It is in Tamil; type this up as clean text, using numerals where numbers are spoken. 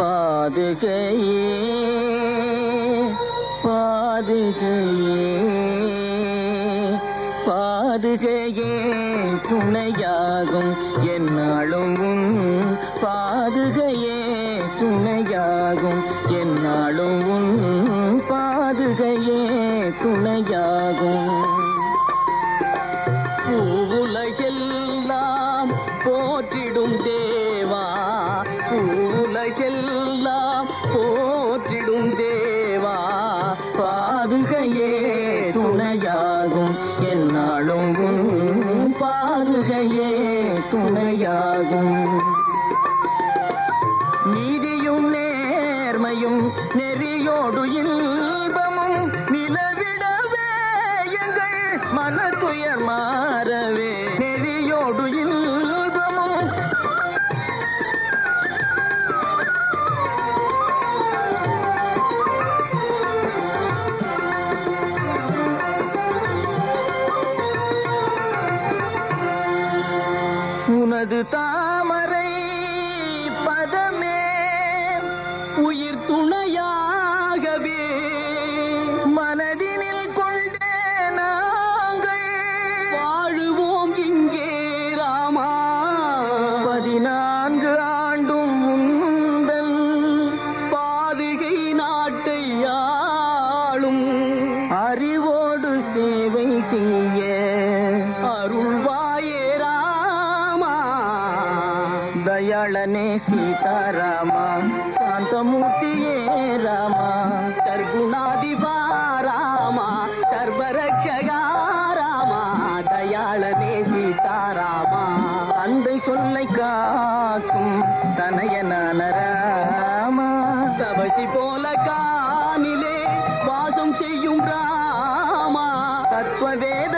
பாதுகையே பாதுகையே பாதுகையே துணையாகும் என்னாலும் உன் பாதுகையே துணையாகும் என்னாலும் உன் பாதுகையே துணையாகும் பூவுலகெல்லாம் போற்றிடும் தேவா பூவுலகெல்லாம் போற்றிடும் தேவா பாதுகையே துணையாகும் என்னாலும் உன் பாதுகையே துணையாகும் நீதியும் நேர்மையும் நெறியோடு இன்பமும் நிலவிடவே எங்கள் மனத்துயர் மாறவே நெறியோடு இன்பமும் உனது தாமரை பதமே உயிர் துணையாகவே மனதினில் கொண்டே நாங்கள் வாழுவோம் இங்கே ராமா 14 ஆண்டும் உந்தன் பாதுகை நாட்டை ஆளும் அறிவோடு சேவை செய்ய அருள்வாயே ராமா दयाळने सीतारामा शांतमूर्तिये रामा सर्गुणाधिपा रामा सर्वरक्षगा रामा दयाळने सीतारामा தந்தை சொல்லை காக்கும் தனையனான ராமா தவசி போல கானிலே வாசம் செய்யும் ராமா தத்துவ வேத